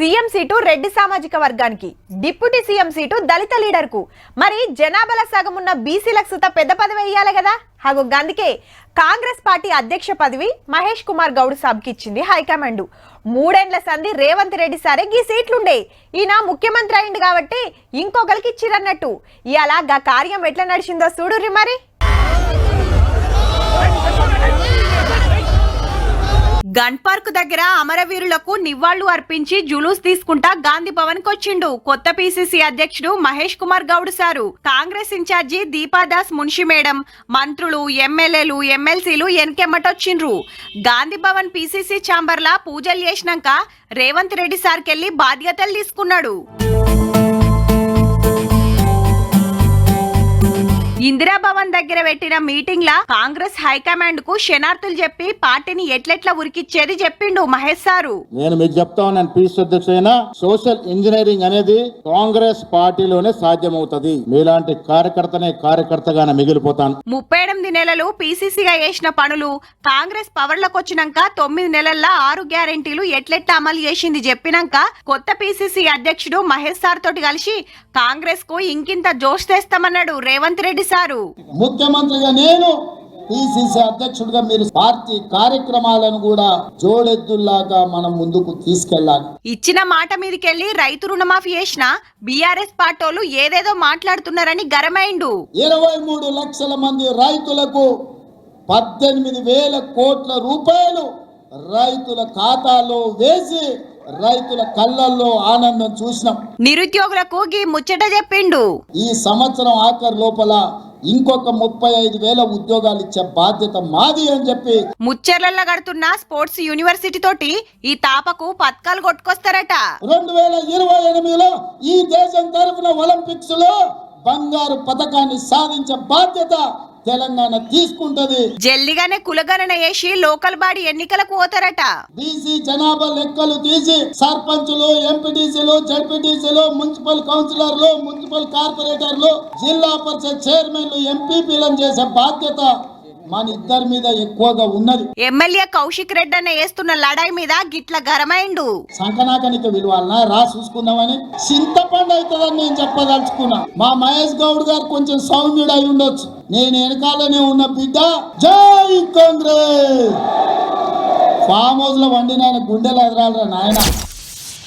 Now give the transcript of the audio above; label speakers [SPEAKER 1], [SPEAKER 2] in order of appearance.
[SPEAKER 1] CM seat Reddy సామాజిక వర్గానికి, deputy CM seat దళిత leader కు. మరి జనాభాల సగం ఉన్న బీసీలకు సుత పెద్ద పదవి ఇయ్యాలి కదా. హాగో అందుకే కాంగ్రెస్ పార్టీ అధ్యక్ష పదవి మహేష్ కుమార్ గౌడ్ సబ్కి ఇచ్చింది హైకమాండ్. 3 ఏళ్ల సంధి రేవంత్ రెడ్డి సారే ఈ సీట్లుండే, ఈయన ముఖ్యమంత్రి అయింది కాబట్టి ఇంకొకరికి ఇచ్చిరన్నట్టు. ఇయాల గా కార్యం ఎట్లా నడిచిందో చూడుర్రి మరి. గన్ పార్క్ దగ్గర అమరవీరులకు నివాళులు అర్పించి జులూస్ తీసుకుంటా గాంధీ భవన్ కొచ్చిండు కొత్త పీసీసీ అధ్యక్షుడు మహేష్ కుమార్ గౌడ్ సారు. కాంగ్రెస్ ఇన్ఛార్జి దీపాదాస్ మున్షి మేడం, మంత్రులు, ఎమ్మెల్యేలు, ఎమ్మెల్సీలు ఎన్కెమ్మటొచ్చిండ్రు. గాంధీ భవన్ పీసీసీ ఛాంబర్లా పూజలు చేసినాక రేవంత్ రెడ్డి సార్కెళ్లి బాధ్యతలు తీసుకున్నాడు. ఇందిరాభవన్ దగ్గర పెట్టిన మీటింగ్ లా కాంగ్రెస్ హైకమాండ్ కు శనార్థులు చెప్పి పార్టీని ఎట్లెట్లా ఉరికిచ్చేది చెప్పిండు మహేష్ సారు.
[SPEAKER 2] నేను మీకు చెప్తా ఉన్నాను, పీస్ అధ్యక్షుడైన సోషల్ ఇంజనీరింగ్ అనేది కాంగ్రెస్ పార్టీలోనే సాధ్యమవుతుంది. మీలాంటి కార్యకర్తగానే మిగిలిపోతాను.
[SPEAKER 1] 38 నెలలు పీసీసీగా చేసిన పనులు కాంగ్రెస్ పవర్లకు వచ్చినాక 9 నెలల్లో 6 గ్యారెంటీలు ఎట్లెట్లా అమలు చేసింది చెప్పినాక కొత్త పీసీసీ అధ్యక్షుడు మహేష్ సార్ తోటి కలిసి కాంగ్రెస్ కు ఇంకింత జోష్ తెస్తామన్నాడు రేవంత్ రెడ్డి సారు.
[SPEAKER 2] ముఖ్యమంత్రిగా నేను, పిసిసి అధ్యక్షుడిగా మీరు పార్టీ కార్యక్రమాలను కూడా జోడెద్దుల్లాగా మనం ముందుకు తీసుకెళ్లాలి.
[SPEAKER 1] ఇచ్చిన మాట మీదకెళ్లి రైతు రుణమాఫీ చేసిన బీఆర్ఎస్ పార్టీలు ఏదేదో మాట్లాడుతున్నారని గరమైండు.
[SPEAKER 2] 23 లక్షల మంది రైతులకు 18,000 కోట్ల రూపాయలు రైతుల ఖాతాలో వేసి రైతుల కళ్ళల్లో ఆనందం చూసినాం.
[SPEAKER 1] నిరుద్యోగులకు గీ ముచ్చట చెప్పిండు.
[SPEAKER 2] ఈ సంవత్సరం ఆఖరు లోపల ఇంకొక 35,000 ఉద్యోగాలు ఇచ్చే బాధ్యత మాది అని చెప్పి
[SPEAKER 1] ముచ్చెర్లలో కడుతున్న స్పోర్ట్స్ యూనివర్సిటీ తోటి ఈ తాపకు పథకాలు కొట్టుకొస్తారట.
[SPEAKER 2] 2028లో ఈ దేశం తరఫున ఒలింపిక్స్ లో బంగారు పథకాన్ని సాధించే బాధ్యత తెలంగాణ తీసుకుంటది.
[SPEAKER 1] జల్దిగానే కులగణన చేసి లోకల్ బాడీ ఎన్నికలకు పోతారట.
[SPEAKER 2] బీసీ జనాభా లెక్కలు తీసి సర్పంచులు, ఎంపీటీసీలు, జడ్పీటీసీలు, మున్సిపల్ కౌన్సిలర్లు, మున్సిపల్ కార్పొరేటర్లు, జిల్లా పరిషత్ చైర్మన్లు, ఎంపీపీలను చేసే బాధ్యత మన ఇద్దరి మీద ఎక్కువగా ఉన్నది.
[SPEAKER 1] ఎమ్మెల్యే కౌశిక్ రెడ్డి అన్న వేస్తున్న లడాయి మీద గిట్ల గరమైండు.
[SPEAKER 2] సంకనాకనిక విలువాలన్నా రా చూసుకుందామని చింతపండు అవుతుందని నేను చెప్పదలుచుకున్నా. మా మహేష్ గౌడ్ గారు కొంచెం సౌమ్యుడు అయి ఉండొచ్చు, నేను వెనకాలనే ఉన్న బిడ్డ. జై కాంగ్రెస్. ఫామ్ హౌస్ లో వండిన గుండెలు ఎదరాలరా నాయన.